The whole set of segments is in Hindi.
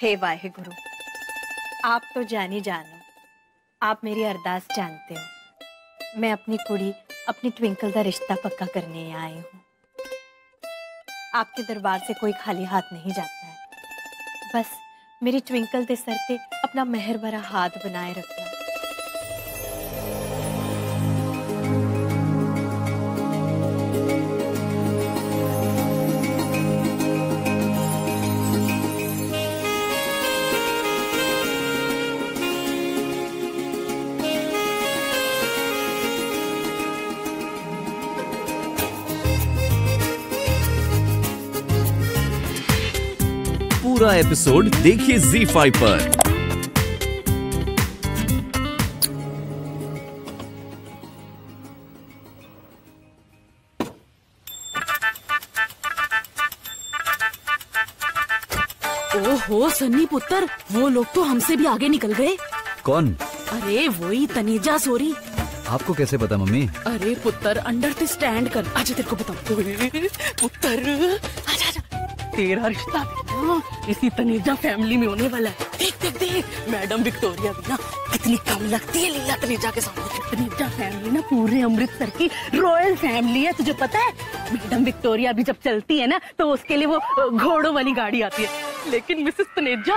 हे वाहेगुरु, आप तो जानी जानो, आप मेरी अरदास जानते हो। मैं अपनी कुड़ी, अपनी ट्विंकल का रिश्ता पक्का करने आई हूँ। आपके दरबार से कोई खाली हाथ नहीं जाता है। बस मेरी ट्विंकल के सर पे अपना मेहर भरा हाथ बनाए रखना। पूरा एपिसोड देखिए ZEE5 पर। ओहो सन्नी पुत्र, वो लोग तो हमसे भी आगे निकल गए। कौन? अरे वही तनेजा सोरी। आपको कैसे पता मम्मी? अरे पुत्र अंडर से स्टैंड कर। आजा तेरे को बताऊं। पुत्र आजा आजा, तेरा रिश्ता इसी तनेजा फैमिली में होने वाला है। देख देख देख, मैडम विक्टोरिया भी ना कितनी कम लगती है लीला तनेजा के सामने। तनेजा फैमिली ना पूरे अमृतसर की रॉयल फैमिली है, तुझे पता है? मैडम विक्टोरिया भी जब चलती है ना तो उसके लिए वो घोड़ों वाली गाड़ी आती है, लेकिन मिसेस तनेजा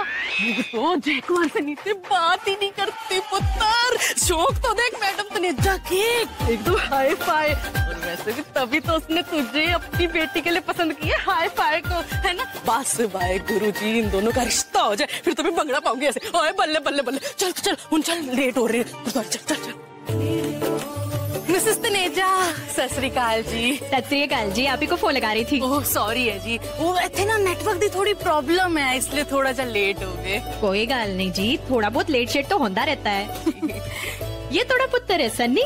तो जयकुमार से नीचे बात ही नहीं करती। पुत्र शौक तो देख मैडम तनेजा के, एकदम हाई फाई। और वैसे भी तभी तो उसने तुझे अपनी बेटी के लिए पसंद किया, हाई फाई को, है ना? बस भाई गुरुजी, इन दोनों का रिश्ता हो जाए फिर तुम्हें बंगड़ा पाऊंगी ऐसे। ओए बल्ले बल्ले बल्ले, चल चल उन चल, लेट हो रहे हैं। चल चल चल। मिसेस तनेजा, सत श्री अकाल जी। सत श्री अकाल जी, आप ही को फोन लगा रही थी। ओह सॉरी है जी, वो इतने ना नेटवर्क की थोड़ी प्रॉब्लम है, इसलिए थोड़ा सा लेट हो गए। कोई गल नहीं जी, थोड़ा बहुत लेट शेट तो होता रहता है। ये थोड़ा पुत्र है सन्नी।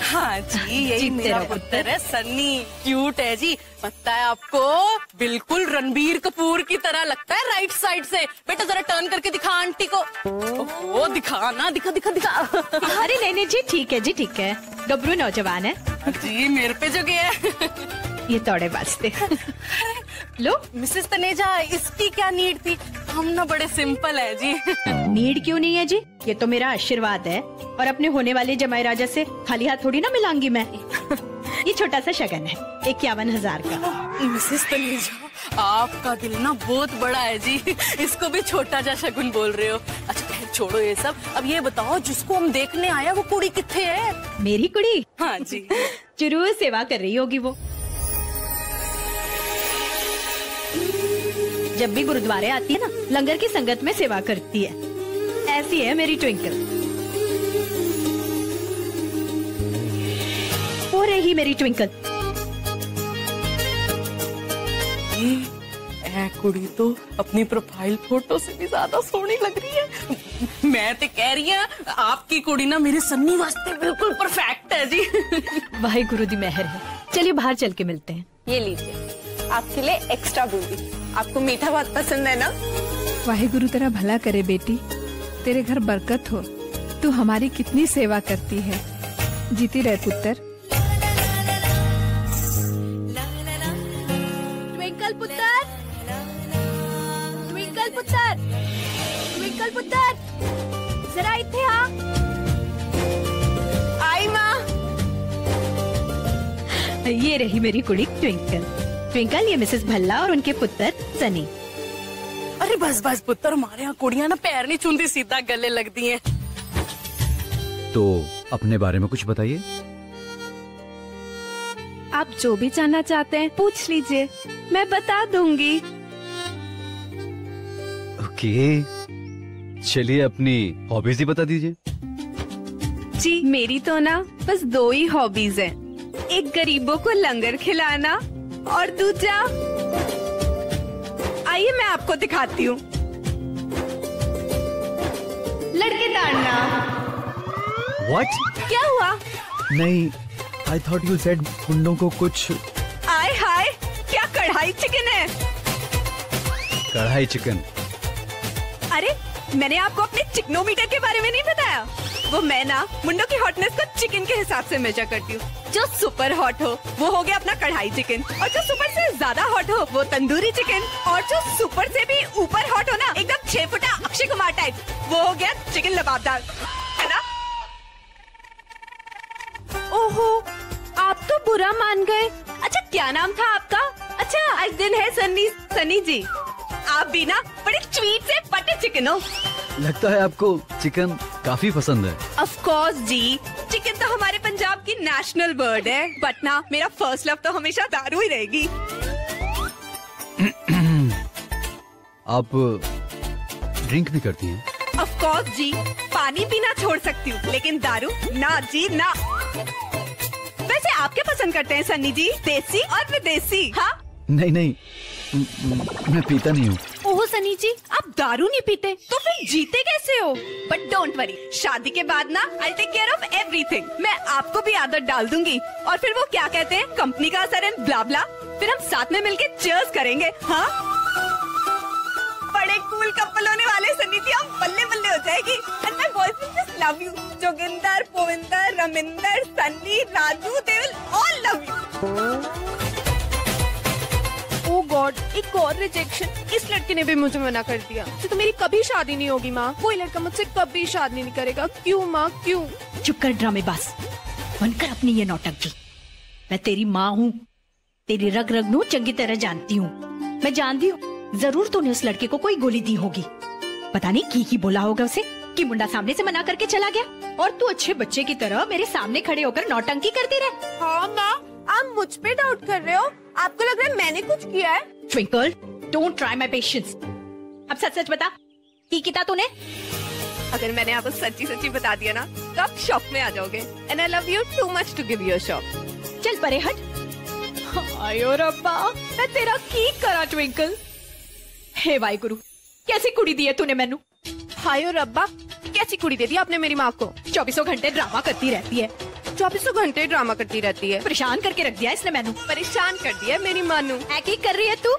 हाँ जी, यही मेरा पुत्र है सन्नी। क्यूट है जी, पता है आपको? बिल्कुल रणबीर कपूर की तरह लगता है राइट साइड से। बेटा जरा टर्न करके दिखा आंटी को। ओ दिखा ना, दिखा दिखा दिखा। अरे नहीं नहीं जी, ठीक है जी, ठीक है। गबरू नौजवान है जी, मेरे पे जो गया ये तोड़े वास्ते। लो मिसेस तनेजा, इसकी क्या नीड थी? हम ना बड़े सिंपल है जी। नीड क्यों नहीं है जी, ये तो मेरा आशीर्वाद है, और अपने होने वाले जमाई राजा से खाली हाथ थोड़ी ना मिलांगी मैं। ये छोटा सा शगन है 51,000 का। मिसेस तनेजा, आपका दिल ना बहुत बड़ा है जी, इसको भी छोटा सा शगुन बोल रहे हो। अच्छा खैर छोड़ो ये सब, अब ये बताओ जिसको हम देखने आया वो कुड़ी किथे है? मेरी कुड़ी? हाँ जी। जरूर सेवा कर रही होगी वो। जब भी गुरुद्वारे आती है ना, लंगर की संगत में सेवा करती है। ऐसी है मेरी ट्विंकल। हो रही मेरी ट्विंकल। कुड़ी तो अपनी प्रोफाइल फोटो से भी ज्यादा सोहनी लग रही है। मैं तो कह रही हूँ आपकी कुड़ी ना मेरे सन्नी वास्ते बिल्कुल परफेक्ट है जी। वाहेगुरु दी मेहर है। चलिए बाहर चल के मिलते हैं। ये लीजिए आपके लिए एक्स्ट्रा बूंदी। आपको मीठा बहुत पसंद है ना? वाहेगुरु तेरा भला करे बेटी, तेरे घर बरकत हो। तू हमारी कितनी सेवा करती है। जीती रहे पुत्र। ट्विंकल पुत्र, ट्विंकल पुत्र, ट्विंकल पुत्र, जरा इथे आ। आई माँ। ये रही मेरी कुड़ी ट्विंकल। ट्विंकल, ये मिसेस भल्ला और उनके पुत्र सनी। अरे बस बस पुत्र, हमारे यहाँ कुड़ियाँ ना पैर नहीं छूती, सीधा गले लगती हैं। तो अपने बारे में कुछ बताइए। आप जो भी जानना चाहते हैं पूछ लीजिए, मैं बता दूंगी। ओके, चलिए अपनी हॉबीज ही बता दीजिए। जी मेरी तो ना बस 2 ही हॉबीज हैं। एक गरीबों को लंगर खिलाना और दूसरा, आइए मैं आपको दिखाती हूँ, लड़के ताड़ना। What? क्या हुआ? नहीं, I thought you said मुंडों को कुछ। आय हाय, क्या कढ़ाई चिकन है? कढ़ाई चिकन? अरे मैंने आपको अपने चिकनोमीटर के बारे में नहीं बताया। वो मैं ना मुंडो की हॉटनेस को चिकन के हिसाब से मेजर करती हूँ। जो सुपर हॉट हो वो हो गया अपना कढ़ाई चिकन, और जो सुपर से ज्यादा हॉट हो वो तंदूरी चिकन, और जो सुपर से भी ऊपर हॉट हो ना एकदम 6 फुटा अक्षय कुमार टाइप, वो हो गया चिकन लबाबदार, है ना? ओहो, आप तो बुरा मान गए। अच्छा क्या नाम था आपका? अच्छा आज दिन है सनी जी। आप भी ना बड़े स्वीट से बटर चिकन हो। लगता है आपको चिकन काफी पसंद है। ऑफ कोर्स जी, चिकन तो हमारे पंजाब की नेशनल बर्ड है, बट ना मेरा फर्स्ट लव तो हमेशा दारू ही रहेगी। आप ड्रिंक भी करती हैं? ऑफ कोर्स जी, पानी पीना छोड़ सकती हूँ लेकिन दारू ना जी ना। वैसे आप क्या पसंद करते हैं सन्नी जी, देसी और विदेशी? हाँ नहीं, मैं पीता नहीं हूँ। ओहो सनी जी, आप दारू नहीं पीते तो फिर जीते कैसे हो? बट डोंट वरी, शादी के बाद ना I take care of everything. मैं आपको भी आदत डाल दूंगी, और फिर वो क्या कहते हैं, कंपनी का असर एंड ब्ला ब्ला। फिर हम साथ में मिलके चीयर्स करेंगे। हाँ, बड़े कूल कपल होने वाले सनी जी, हम बल्ले बल्ले हो जाएगी। And my boyfriend just love you. Joginder, Povinder, Raminder, Sunny, Raju, they will all love you. Oh god, एक और रिजेक्शन। इस लड़के ने भी मुझे मना कर दिया। तो मेरी कभी शादी नहीं होगी माँ। कोई लड़का मुझसे कभी शादी नहीं करेगा। क्यों माँ, क्यों? चुप कर ड्रामेबाज, बनकर अपनी ये नौटंकी। मैं तेरी माँ हूँ, तेरी रग रग नू चंगी तरह जानती हूँ। मैं जानती हूँ जरूर तूने उस लड़के को कोई गोली दी होगी। पता नहीं की बोला होगा उसे कि मुंडा सामने से मना करके चला गया, और तू अच्छे बच्चे की तरह मेरे सामने खड़े होकर नौटंकी करती रहे। हाँ माँ, आप मुझ पे डाउट कर रहे हो? आपको लग रहा है मैंने कुछ किया है? Twinkle, don't try my patience. अब सच सच बता, की किया तूने? अगर मैंने आपको सच्ची सच्ची बता दिया ना तो आप शॉक में आ जाओगे। And I love you too much to give you a shock. चल परे हट। आयो रब्बा, मैं तेरा की करा ट्विंकल। हे वाई गुरु, कैसी कुड़ी दी है तूने मैनू? हायो रब्बा, कैसी कुड़ी दे दी आपने मेरी माँ को? 24 घंटे ड्रामा करती रहती है। 24 घंटे ड्रामा करती रहती है। परेशान करके रख दिया इसने मैनू। परेशान कर दिया मेरी मानू। ऐकी कर रही है तू?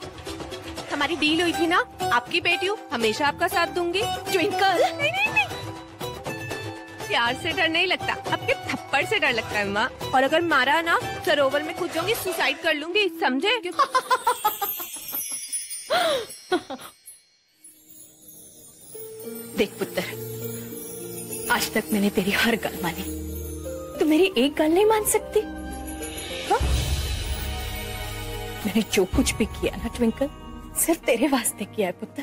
हमारी डील हुई थी ना, आपकी बेटी हूँ, हमेशा आपका साथ दूंगी। ट्विंकल, नहीं, प्यार से डर नहीं लगता, आपके थप्पड़ से डर लगता है माँ। और अगर मारा ना, सरोवर में कूद जाऊंगी, सुसाइड कर लूंगी, समझे? देख पुत्र, आज तक मैंने तेरी हर गल मानी, तू मेरी एक गल नहीं मान सकती? हाँ? मैंने जो कुछ भी किया ना ट्विंकल, सिर्फ तेरे वास्ते किया है पुत्र।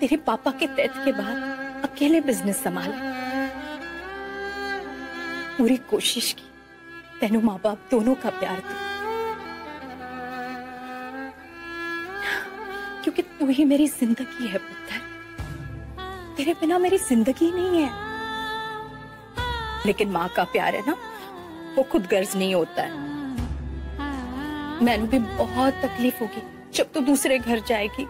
तेरे पापा के डेथ के बाद अकेले बिजनेस संभाला, पूरी कोशिश की तेनू माँ बाप दोनों का प्यार दो, क्योंकि तू ही मेरी जिंदगी है पुत्र। तेरे बिना मेरी जिंदगी नहीं है। लेकिन माँ का प्यार है ना, वो खुद गर्ज नहीं होता है। मैंने भी बहुत तकलीफ होगी जब तू दूसरे घर जाएगी।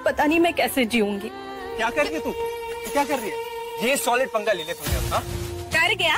पता नहीं मैं कैसे जीऊंगी। क्या कर रही है तू? क्या कर रही है? ये सॉलिड पंगा ले ले तूने अपना। कर गया?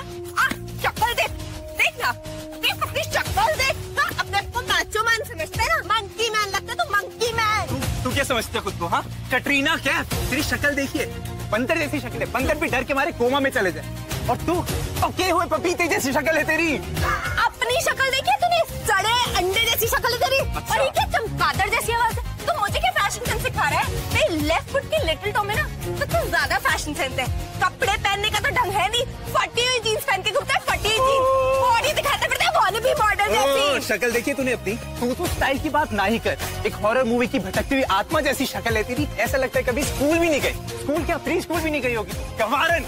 शक्ल देख, देखना, देख अपनी शक्ल देख। अपने को माचो मैन समझते है ना? मंकी मैन लगता तो मंकी मैन। तू क्या समझते है खुद को? हाँ, कटरीना कैफ, तेरी शक्ल देखिए, बंदर जैसी शक्ल है। बंदर भी डर के मारे कोमा में चले जाए, और तू पके हुए पपीते जैसी शक्ल है तेरी। अपनी शक्ल देखिए तूने, सड़े अंडे जैसी शक्ल है तेरी। अच्छा। और ये क्या चमगादड़ जैसी आवाज है? तू मुझे क्या फैशन सेंस सिखा रहा है? मेरी लेफ्ट फुट की लिटिल टो में ना तो तू ज्यादा फैशन सेंस है। कपड़े पहनने का तो ढंग है नहीं, फटी हुई जीन्स पहन के घूमता है, फटी हुई जीन्स, बॉडी दिखाता फिरता है वॉलेबी मॉडल जैसी। शक्ल देखिए तूने अपनी। तू स्टाइल की बात ना ही कर, एक हॉरर मूवी की भटकती हुई आत्मा जैसी शक्ल है तेरी। ऐसा लगता है कभी स्कूल भी नहीं गई। स्कूल क्या, प्री स्कूल भी नहीं गई होगी। गवारन,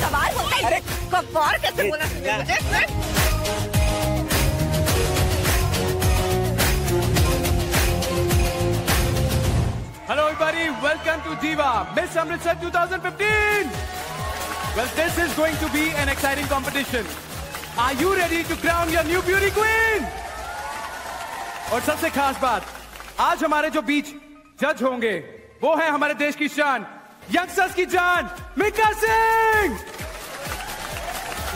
सवाल होता है। अरे गवार कैसे बोला तूने मुझे? Hello everybody, welcome to Diva Miss Amritsar 2015. Well, this is going to be an exciting competition. Are you ready to crown your new beauty queen? और सबसे खास बात, आज हमारे जो बीच जज होंगे वो है हमारे देश की शान, यंगस्टर्स की जान, मिका सिंह।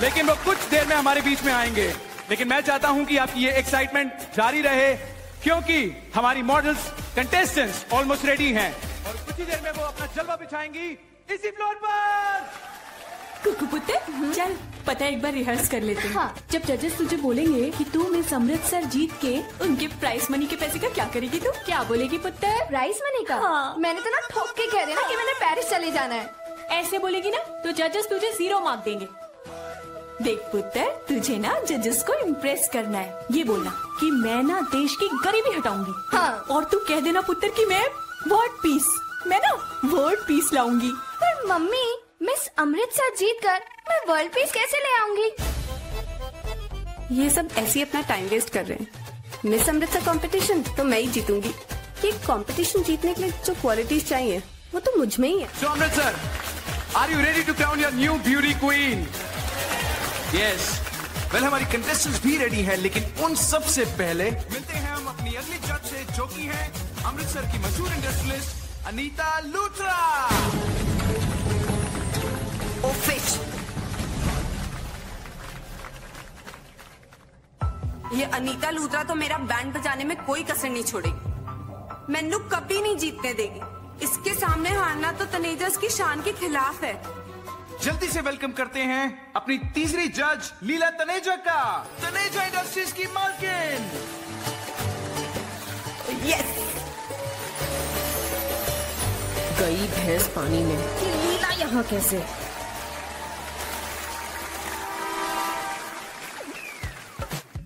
लेकिन वो कुछ देर में हमारे बीच में आएंगे, लेकिन मैं चाहता हूं कि आपकी ये एक्साइटमेंट जारी रहे, क्योंकि हमारी मॉडल्स कंटेस्टेंट्स ऑलमोस्ट रेडी हैं और कुछ ही देर में वो अपना जलवा बिछाएंगी इसी फ्लोर पर। कुकू पुत्र, चल पता है एक बार रिहर्स कर लेते हैं। हाँ। जब जजेस तुझे बोलेंगे कि तू मिस अमृतसर जीत के उनके प्राइस मनी के पैसे का क्या करेगी, तू क्या बोलेगी पुत्र? प्राइस मनी का? हाँ। मैंने तो ना ठोक के कह दिया ना कि मैंने पेरिस चले जाना है। ऐसे बोलेगी ना तो जजेस तुझे 0 मार्क देंगे। देख पुत्र, तुझे ना जजेस को इम्प्रेस करना है। ये बोलना कि मैं ना देश की गरीबी हटाऊंगी। हाँ। और तू कह देना पुत्र कि मैं वर्ल्ड पीस, मैं ना वर्ल्ड पीस लाऊंगी। पर मम्मी, मिस अमृतसर जीत कर मैं वर्ल्ड पीस कैसे ले आऊंगी? ये सब ऐसे ही अपना टाइम वेस्ट कर रहे हैं। मिस अमृतसर कंपटीशन तो मैं ही जीतूंगी। ये कंपटीशन जीतने के लिए जो क्वालिटीज चाहिए वो तो मुझ में ही है। So Amritsar, are you ready to crown your new beauty queen? Yes. Well, हमारी contestants भी ready हैं, लेकिन उन सब से पहले मिलते हैं हम अपनी अगली जज से, जो की है अमृतसर की मशहूर इंडस्ट्रियलिस्ट अनीता लूथरा। ओ फिश, ये अनीता लूथरा तो मेरा बैंड बजाने में कोई कसर नहीं छोड़ेगी। मैनू कभी नहीं जीतने देगी। इसके सामने हारना तो तनेजस की शान के खिलाफ है। जल्दी से वेलकम करते हैं अपनी तीसरी जज लीला तनेजा का, तनेजा इंडस्ट्रीज की मालकिन। यस, गई भैंस पानी में, कि लीला यहाँ कैसे?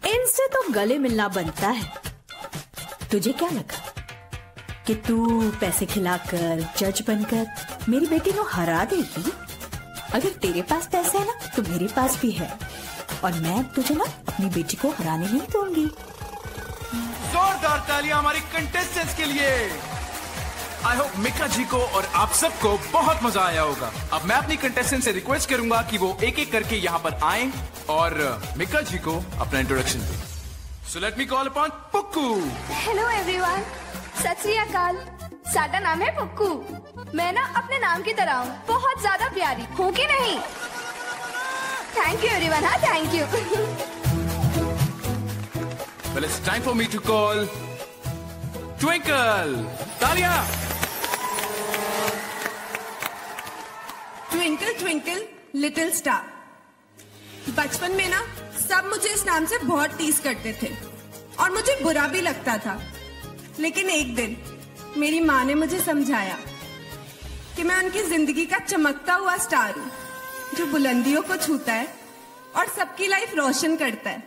इनसे तो गले मिलना बनता है। तुझे क्या लगा कि तू पैसे खिलाकर जज बनकर मेरी बेटी को हरा देगी? अगर तेरे पास पैसे है ना तो मेरे पास भी है, और मैं तुझे ना अपनी बेटी को हराने नहीं दूंगी। जोरदार तालियां हमारी कंटेस्टेंट्स के लिए। आई होप मिका जी को और आप सबको बहुत मजा आया होगा। अब मैं अपनी कंटेस्टेंट से रिक्वेस्ट करूंगा कि वो एक एक करके यहाँ पर आएं और मिका जी को अपना इंट्रोडक्शन दें। So let me call upon Pukku. Hello everyone, सत श्री अकाल। साडा नाम है पुक्कू। मैं ना अपने नाम की तरह हूँ, बहुत ज्यादा प्यारी हूँ कि नहीं? Thank you everyone. हाँ, thank you. Well, it's time for me to call Twinkle. तालियां। Twinkle twinkle little star. बचपन में ना सब मुझे इस नाम से बहुत टीज करते थे और मुझे बुरा भी लगता था। लेकिन एक दिन मेरी माँ ने मुझे समझाया कि मैं उनकी जिंदगी का चमकता हुआ स्टार हूँ, जो बुलंदियों को छूता है और सबकी लाइफ रोशन करता है।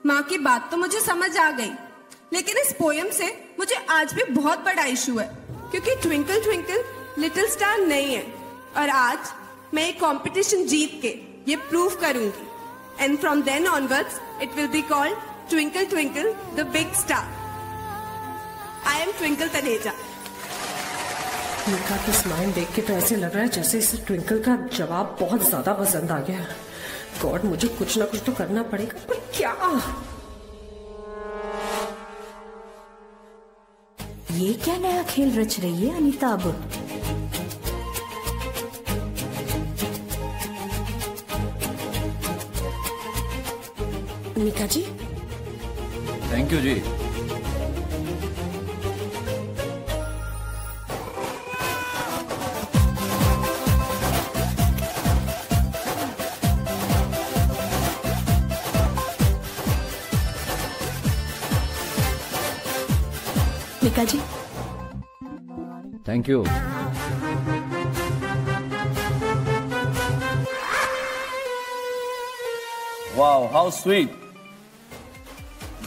माँ की बात तो मुझे समझ आ गई, लेकिन इस पोयम से मुझे आज भी बहुत बड़ा इशू है, क्योंकि ट्विंकल ट्विंकल लिटिल स्टार नहीं है। और आज मैं एक कंपटीशन जीत के ये प्रूव करूंगी। And from then onwards it will be called Twinkle Twinkle the big star. I am Twinkle Taneja. Mika की स्माइल देख के तो ऐसे लग रहा है जैसे इसे ट्विंकल का जवाब बहुत ज्यादा पसंद आ गया है। गॉड, मुझे कुछ ना कुछ तो करना पड़ेगा, पर क्या? ये क्या नया खेल रच रही है अनीता अब? मीका जी, थैंक यू जी। Mika ji, thank you. Wow, how sweet.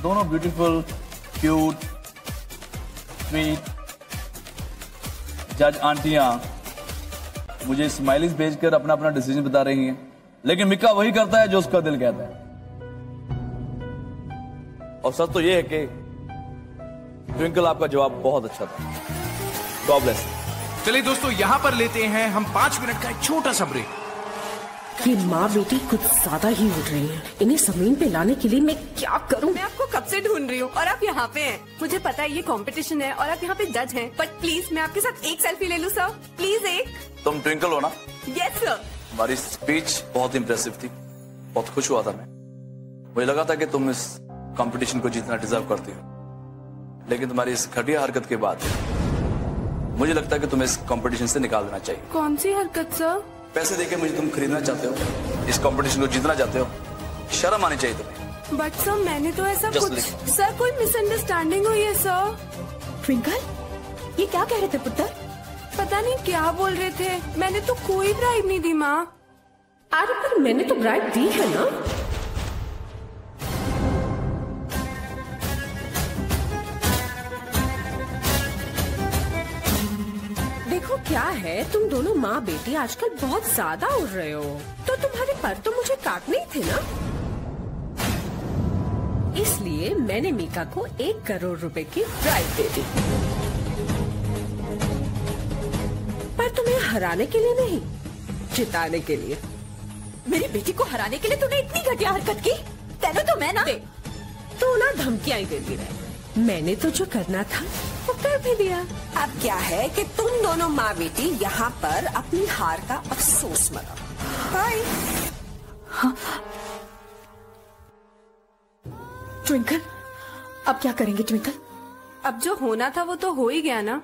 दोनों ब्यूटीफुल, क्यूट, स्वीट जज आंटियां मुझे स्माइलीज भेजकर अपना अपना डिसीजन बता रही हैं, लेकिन मिका वही करता है जो उसका दिल कहता है। और सच तो ये है कि ट्विंकल, आपका जवाब बहुत अच्छा था। God bless. चलिए दोस्तों, यहाँ पर लेते हैं हम 5 मिनट का एक छोटा सा ब्रेक। ये माँ बेटी कुछ ज्यादा ही उठ रही हैं। इन्हें जमीन पे लाने के लिए मैं क्या करूँ? मैं आपको कब से ढूंढ रही हूँ और आप यहाँ पे हैं। मुझे पता है ये कंपटीशन है और आप यहाँ पे जज हैं, बट प्लीज मैं आपके साथ एक सेल्फी ले लूँ सर, प्लीज एक। तुम ट्विंकल हो ना? Yes sir. तुम्हारी स्पीच बहुत इंप्रेसिव थी, बहुत खुश हुआ था मैं। मुझे लगा था कि तुम इस कंपटीशन को जीतना डिजर्व करती हो, लेकिन तुम्हारी इस घटिया हरकत के बाद मुझे लगता है कि तुम्हें इस कंपटीशन से निकाल देना चाहिए। कौन सी हरकत सर? पैसे देके मुझे तुम खरीदना चाहते हो, इस कंपटीशन को जीतना चाहते हो, शर्म आनी चाहिए तुम्हें। बट सर मैंने तो ऐसा Just कुछ listen. सर कोई मिसअंडरस्टैंडिंग हुई है सर। ट्विंकल, ये क्या कह रहे थे पुत्र? पता नहीं क्या बोल रहे थे, मैंने तो कोई ब्राइब नहीं दी माँ। अरे पर मैंने तो ब्राइब दी है ना। देखो क्या है, तुम दोनों माँ बेटी आजकल बहुत ज्यादा उड़ रहे हो, तो तुम्हारे पर तो मुझे काटने ही थे ना। इसलिए मैंने मीका को 1 करोड़ रुपए की ब्राइब दे दी, पर तुम्हें हराने के लिए नहीं, जिताने के लिए। मेरी बेटी को हराने के लिए तूने इतनी घटिया हरकत की? तेरे तो मैं ना तू ना धमकियां ही देती रहे, मैंने तो जो करना था वो कर भी दिया। अब क्या है कि तुम दोनों माँ बेटी यहाँ पर अपनी हार का अफसोस मनाओ। बाय। ट्विंकल, अब क्या करेंगे ट्विंकल? अब जो होना था वो तो हो ही गया ना।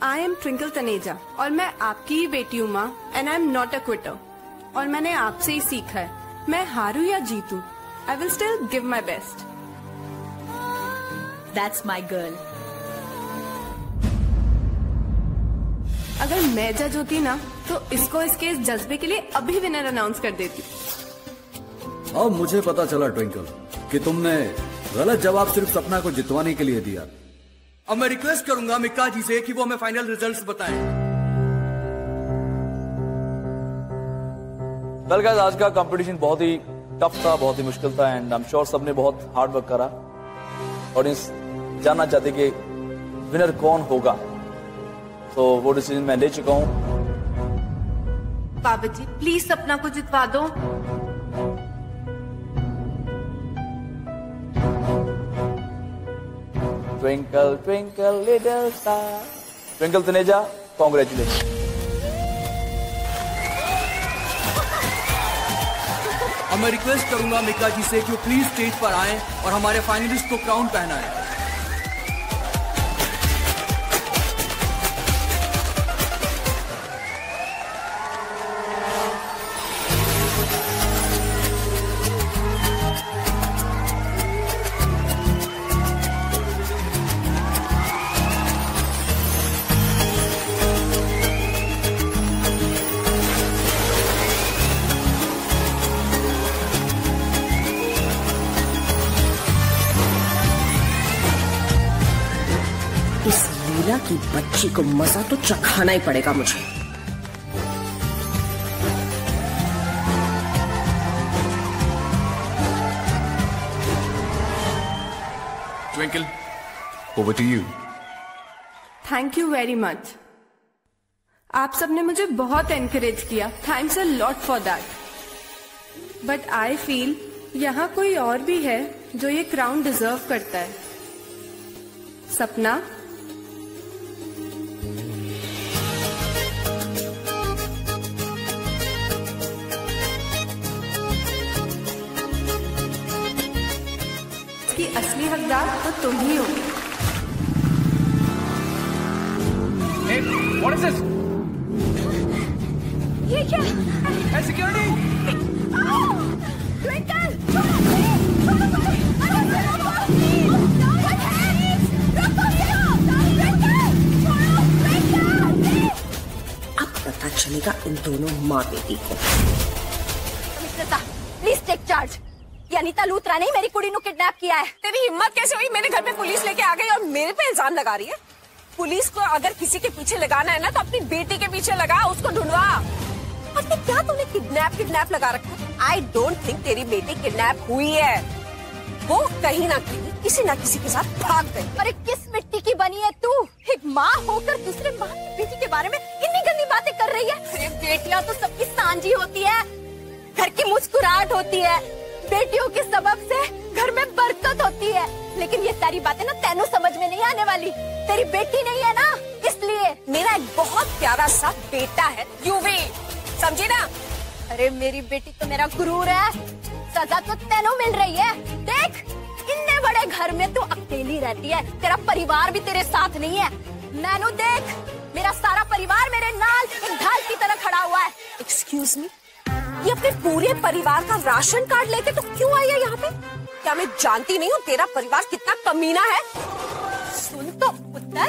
आई एम ट्विंकल तनेजा और मैं आपकी ही बेटी हूँ माँ, and I am not a quitter. और मैंने आपसे ही सीखा है, मैं हारूं या जीतूं, I will still give my best. That's my girl. अगर मैं जज होती ना तो इसको इसके इस जज्बे के लिए अभी विनर अनाउंस कर देती। अब मुझे पता चला ट्विंकल कि तुमने गलत जवाब सिर्फ सपना को जितवाने के लिए दिया। अब मैं रिक्वेस्ट करूंगा मिक्का जी से कि वो हमें फाइनल रिजल्ट्स बताएं। वेल गाइस, आज का कंपटीशन बहुत ही टफ था, बहुत ही मुश्किल था, एंड आई एम श्योर सबने बहुत हार्ड वर्क करा। ऑडियंस जानना चाहते कि विनर कौन होगा, तो वो डिसीजन मैं ले चुका हूं। बाबा जी प्लीज सपना को जितवा दो। Twinkle twinkle little star, twinkle Taneja, congratulation. अब मैं रिक्वेस्ट करूंगा मिक्का जी से कि वो प्लीज स्टेज पर आएं और हमारे फाइनलिस्ट को क्राउन पहनाएं। इस लीला की बच्ची को मजा तो चखाना ही पड़ेगा मुझे। Twinkle, over to you. Thank you very much. आप सबने मुझे बहुत एनकरेज किया, thanks a lot for that. But I feel यहाँ कोई और भी है जो ये क्राउन डिजर्व करता है। सपना, इसकी असली हकदार तो तुम ही हो। Hey, what is this? ये क्या? Hey, security! ट्विंकल, छोड़ो प्लीज, छोड़ो मुझे, अरे छोड़ो प्लीज, what happened? रोको ट्विंकल, छोड़ो ट्विंकल, प्लीज। अब पता चलेगा इन दोनों माँ बेटी को। Mister please take charge. ये अनीता लूथरा ने मेरी कुड़ी नु किडनैप किया है। तेरी हिम्मत कैसे हुई मेरे घर पे पुलिस लेके आ गई और मेरे पे इल्जाम लगा रही है? पुलिस को अगर किसी के पीछे लगाना है ना तो अपनी बेटी के पीछे लगा, उसको ढूंढवा। और क्या तूने किडनैप लगा रखा है? आई डोंट थिंक तेरी बेटी किडनैप हुई है, वो कहीं ना कहीं किसी ना किसी के साथ भाग गई। अरे किस मिट्टी की बनी है तू? एक माँ होकर दूसरे माँ की बेटी के बारे में इतनी गंदी बातें कर रही है। अरे बेटियां तो सबकी सांझी होती है, घर की मुस्कुराहट होती है, बेटियों के सबब से घर में बरकत होती है। लेकिन ये सारी बातें ना तेनू समझ में नहीं आने वाली, तेरी बेटी नहीं है ना, इसलिए। मेरा एक बहुत प्यारा सा बेटा है यूवी, समझी ना? अरे मेरी बेटी तो मेरा गुरूर है, सजा तो तेनू मिल रही है। देख, इतने बड़े घर में तू अकेली रहती है, तेरा परिवार भी तेरे साथ नहीं है। मैनू देख, मेरा सारा परिवार मेरे नाल एक ढाल की तरह खड़ा हुआ है। एक्सक्यूज मी, ये अपने पूरे परिवार का राशन कार्ड लेके तो क्यों आई है यहाँ पे? क्या मैं जानती नहीं हूँ तेरा परिवार कितना कमीना है? सुन तो पुत्र,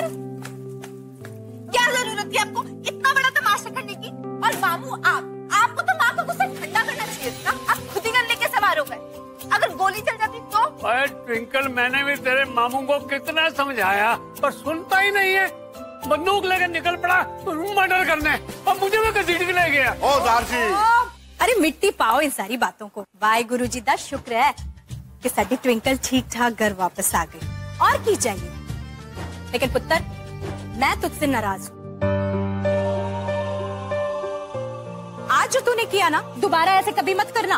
क्या जरूरत थी आपको इतना बड़ा तमाशा करने की? और मामू आपको तो माँ को गुस्सा ठंडा करना चाहिए था। आप खुद ही गन लेके सवार हो गए। अगर गोली चल जाती तो? अरे ट्विंकल, मैंने भी तेरे मामू को कितना समझाया पर सुनता ही नहीं है। बंदूक लेकर निकल पड़ा मर्डर करने और मुझे भी घसीट ले गया। ओ दारसी, अरे मिट्टी पाओ इन सारी बातों को। वाहे गुरुजी दा शुक्र है कि साडी ट्विंकल ठीक ठाक घर वापस आ गई। और की चाहिए? लेकिन पुत्र, मैं तुझसे नाराज हूँ। आज जो तूने किया ना, दोबारा ऐसे कभी मत करना।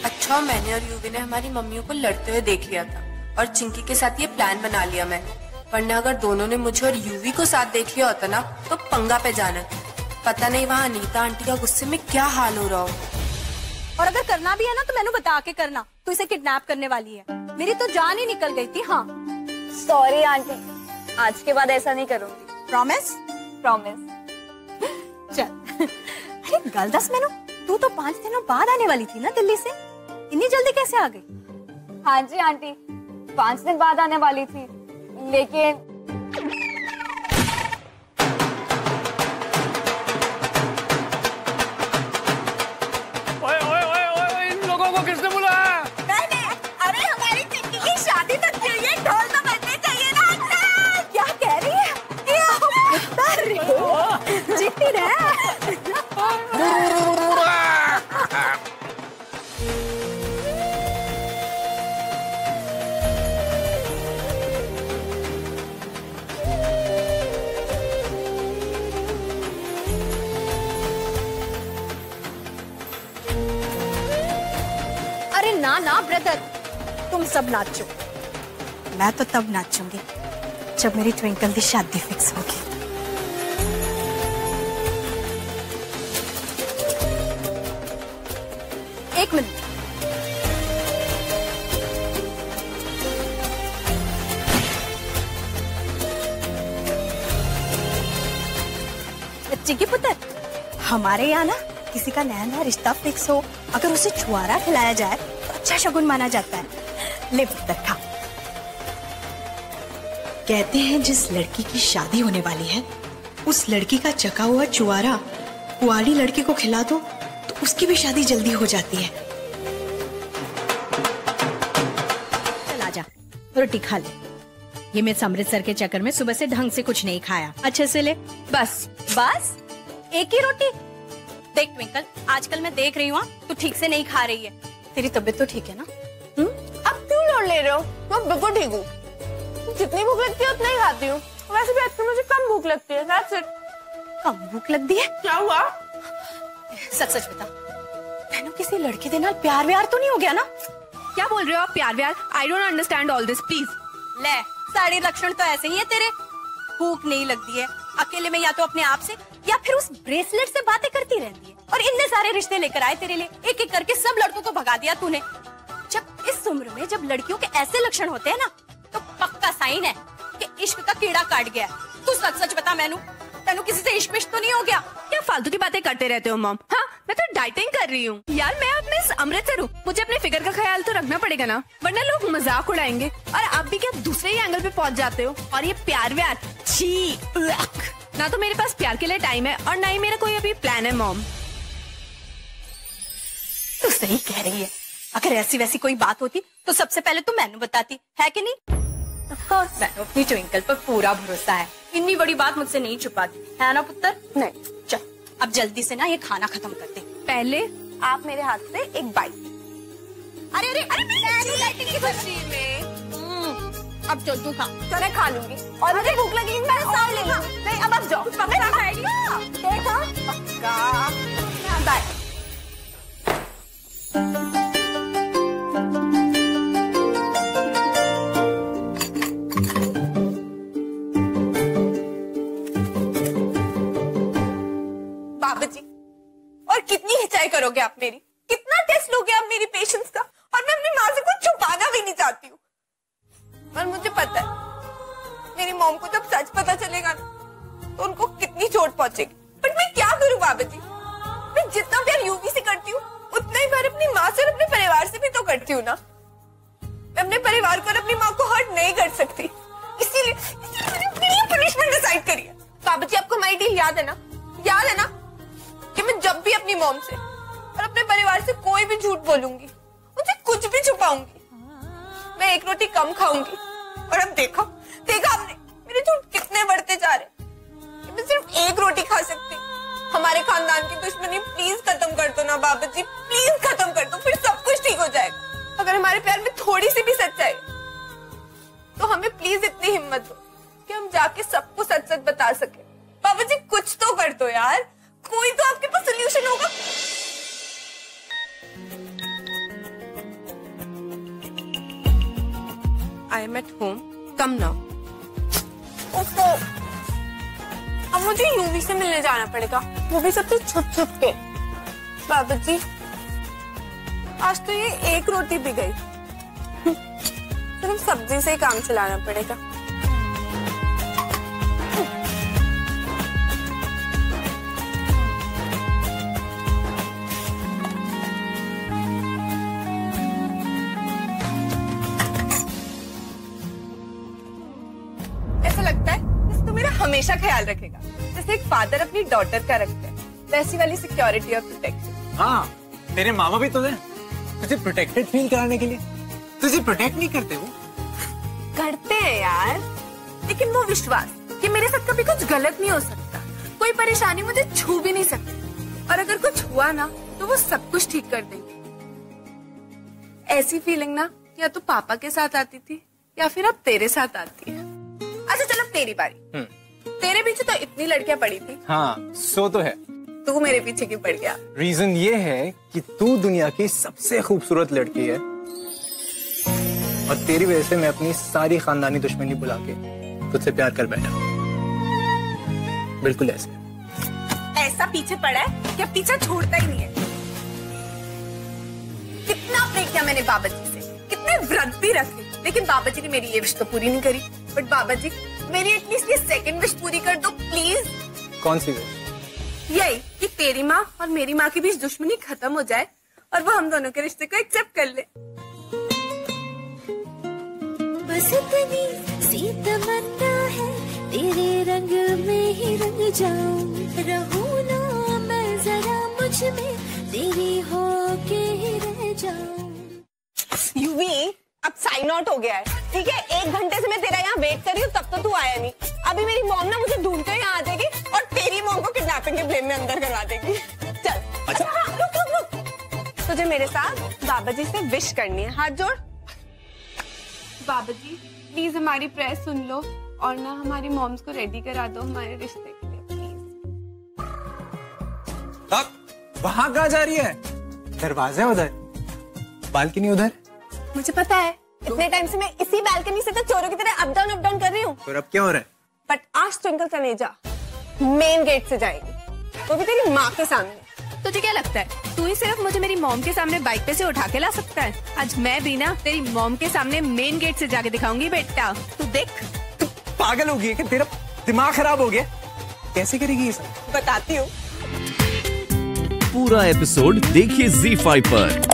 अच्छा, मैंने और यूवी ने हमारी मम्मियों को लड़ते हुए देख लिया था और चिंकी के साथ ये प्लान बना लिया मैंने। वरना अगर दोनों ने मुझे और यूवी को साथ देख लिया होता ना तो पंगा पे जाना। पता नहीं वहाँ अनीता आंटी का गुस्से में क्या हाल हो रहा हो। और अगर करना भी है ना तो मैंने बता के करना। तू इसे किडनैप करने वाली है। मेरी तो जान ही निकल गई थी। हाँ सॉरी आंटी, आज के बाद ऐसा नहीं करूंगी। प्रॉमिस? प्रॉमिस। चल। अरे गल दस मैनू, तू तो 5 दिनों बाद आने वाली थी ना दिल्ली से, इतनी जल्दी कैसे आ गई? हाँ जी आंटी, 5 दिन बाद आने वाली थी, लेकिन इन लोगों को किसने बुलाया? नहीं, अरे हमारी चिंकी की शादी तक के लिए ढोल तो बजने चाहिए ना। क्या कह रही है? जीती रहे। अरे ना ना ब्रदर, तुम सब नाचो। मैं तो तब नाचूंगी जब मेरी ट्विंकल की शादी फिक्स होगी। एक मिनट, चिंकी पुत्र, हमारे यहाँ ना किसी का नया नया रिश्ता फिक्स हो, अगर उसे छुआरा खिलाया जाए तो अच्छा शगुन माना जाता है। ले पुत्र खा। कहते हैं जिस लड़की की शादी होने वाली है उस लड़की का चका हुआ छुआरा कुंवारी लड़की को खिला दो तो उसकी भी शादी जल्दी हो जाती है। चल आजा, रोटी खा ले। ये मैं अमृतसर के चक्कर में सुबह से ढंग से कुछ नहीं खाया। अच्छे से ले। बस बस एक ही रोटी। देख ट्विंकल, आजकल मैं देख रही हूँ तू ठीक से नहीं खा रही है। तेरी तबीयत तो ठीक है ना? अब क्यों लोड ले रहे हो? मैं बिल्कुल ठीक हूँ। जितनी भूख लगती है उतना ही खाती हूँ। वैसे भी आजकल मुझे कम भूख लगती है। That's it। कम भूख लगती है? क्या हुआ? सच सच बता, मैंने किसी लड़के के नाल प्यार व्यार तो नहीं हो गया ना? क्या बोल रहे हो आप? प्यार व्यार? I don't understand all this, please. ले, सारे लक्षण तो ऐसे ही है तेरे। भूख नहीं लगती है, अकेले में या तो अपने आप से या फिर उस ब्रेसलेट से बातें करती रहती है। और इतने सारे रिश्ते लेकर आए तेरे लिए, एक एक करके सब लड़कों को भगा दिया तूने। जब इस उम्र में जब लड़कियों के ऐसे लक्षण होते हैं ना तो पक्का साइन है कि इश्क का कीड़ा काट गया। तू सच सच बता, मैनू तेनू किसी से इश्क तो नहीं हो गया? क्या फालतू की बातें करते रहते हो मॉम? हाँ, मैं तो डाइटिंग कर रही हूँ यार। मैं अब मिस अमृतसर हूँ, मुझे अपने फिगर का ख्याल तो रखना पड़ेगा ना, वरना लोग मजाक उड़ाएंगे। और आप भी क्या दूसरे ही एंगल पे पहुँच जाते हो। और ये प्यार व्यार, छी, ना तो मेरे पास प्यार के लिए टाइम है और ना ही मेरा कोई अभी प्लान है मॉम। तू सही कह रही है। अगर ऐसी वैसी कोई बात होती तो सबसे पहले तो मैंने बताती, है कि नहीं? Of course, मैंने अपनी ट्विंकल पर पूरा भरोसा है। इतनी बड़ी बात मुझसे नहीं छुपाती, है ना पुत्र? नहीं। चल अब जल्दी से ना ये खाना खत्म कर दे। पहले आप मेरे हाथ से एक बाइट। अरे अरे अरे लाइटिंग की खुशी में। अब चल तू खा। तो मैं खा लूंगी और मुझे भूख लगी मैं साथ ले लूंगी। नहीं अब जाओ। पक्का खाएगी? देखा? पक्का। बाय। बाबूजी, और कितनी हिचाई करोगे आप मेरी? कितना टेस्ट लोगे आप मेरी पेशेंस का? और मैं अपनी माँ से कुछ छुपाना भी नहीं चाहती हूँ। पर मुझे पता है मेरी मॉम को जब सच पता चलेगा ना तो उनको कितनी चोट पहुंचेगी। बट मैं क्या करूं बाबा जी, मैं जितना प्यार यूवी से करती हूँ उतना ही प्यार अपनी माँ से और अपने परिवार से भी तो करती हूँ ना। मैं अपने परिवार को और अपनी माँ को हर्ट नहीं कर सकती, इसीलिए मैंने अपने लिए पनिशमेंट डिसाइड करी है। बाबा जी आपको हमारी डील याद है ना? याद है ना कि मैं जब भी अपनी मॉम से और अपने परिवार से कोई भी झूठ बोलूंगी, मुझे कुछ भी छुपाऊंगी, मैं एक रोटी कम खाऊंगी। और अब देखा आपने मेरे झूठ कितने बढ़ते जा रहे कि मैं सिर्फ एक रोटी खा सकती। हमारे खानदान की दुश्मनी प्लीज खत्म कर दो ना बाबा जी, प्लीज खत्म कर दो, फिर सब कुछ ठीक हो जाएगा। अगर हमारे प्यार में थोड़ी सी भी सच्चाई तो हमें प्लीज इतनी हिम्मत दो कि हम जाके सबको सच सच बता सके। बाबा जी कुछ तो कर दो यार, कोई तो आपके पास सोल्यूशन होगा। I am at home, come now. अब मुझे यूवी से मिलने जाना पड़ेगा, वो भी सबसे छुप छुप के। बाबा जी आज तो ये एक रोटी भी गई, सिर्फ सब्जी से ही काम चलाना पड़ेगा। ऐसा लगता है जैसे तो मेरा हमेशा ख्याल रखेगा, जैसे एक फादर अपनी डॉटर का रखते हैं, वैसी वाली सिक्योरिटी और प्रोटेक्शन। हाँ, तेरे मामा भी तो है तुझे प्रोटेक्टेड फील कराने के लिए। तुझे प्रोटेक्ट नहीं करते वो? करते हैं यार, लेकिन वो विश्वास कि मेरे साथ कभी कुछ गलत नहीं हो सकता, कोई परेशानी मुझे छू भी नहीं सकती, और अगर कुछ हुआ ना तो वो सब कुछ ठीक कर देंगे। ऐसी फीलिंग ना या तो पापा के साथ आती थी या फिर अब तेरे साथ आती है। अच्छा चलो तेरी बारी। तेरे पीछे तो इतनी लड़कियां पड़ी थी। हाँ, सो तो है। तू मेरे पीछे क्यों पड़ गया? रीजन ये है कि तू दुनिया की सबसे खूबसूरत लड़की है, और तेरी वजह से मैं अपनी सारी खानदानी दुश्मनी बुला के तुझसे प्यार कर बैठा। बिल्कुल ऐसे। ऐसा पीछे पड़ा है कि पीछा छोड़ता ही नहीं है। कितना प्रे किया मैंने बाबा जी से, कितने व्रत भी रखे, लेकिन बाबा जी ने मेरी ये विश तो पूरी नहीं करी। बट बाबा जी मेरी एटलीस्ट ये सेकंड विश पूरी कर दो प्लीज। कौन सी विश? यही कि तेरी माँ और मेरी माँ के बीच दुश्मनी खत्म हो जाए और वो हम दोनों के रिश्ते को एक्सेप्ट कर ले। बस इतनी सी तमन्ना है, तेरे रंग में ही रंग जाऊं, रहूं ना मैं जरा मुझ में, तेरी हो के ही रह जाऊं। यूवी अब साइन आउट हो गया है, ठीक है? 1 घंटे से मैं तेरा यहाँ वेट कर रही हूँ, तब तो तू आया नहीं। अभी मेरी मॉम ना मुझे ढूंढते यहाँ आ जाएगी और तेरी मॉम को किडनैपिंग के ब्लेम में अंदर करवा देगी। चल। अच्छा हाँ, रुक। तुझे मेरे साथ बाबा जी से विश करनी है, हाथ जोड़। बाबा जी प्लीज हमारी प्रेयर सुन लो और ना हमारी मॉम्स को रेडी करा दो हमारे रिश्ते के लिए प्लीज। अब वहां कहाँ जा रही है? दरवाजा उधर, बालकनी उधर। मुझे पता है, इतने टाइम से मैं इसी बालकनी से तो चोरों की तरह अप डाउन कर रही हूँ। और अब क्या हो रहा है? बट आज ट्विंकल तनेजा मेन गेट से जाएगी, वो भी तेरी माँ के सामने। तुझे क्या लगता है तू ही सिर्फ मुझे मेरी मॉम के सामने बाइक पे से उठा के ला सकता है? आज मैं भी ना तेरी मॉम के सामने मेन गेट से जाके दिखाऊंगी बेटा, तू देख। तू पागल हो गई है? तेरा दिमाग खराब हो गया? कैसे करेगी ये सब? बताती हूँ। पूरा एपिसोड देखिए ZEE5 पर।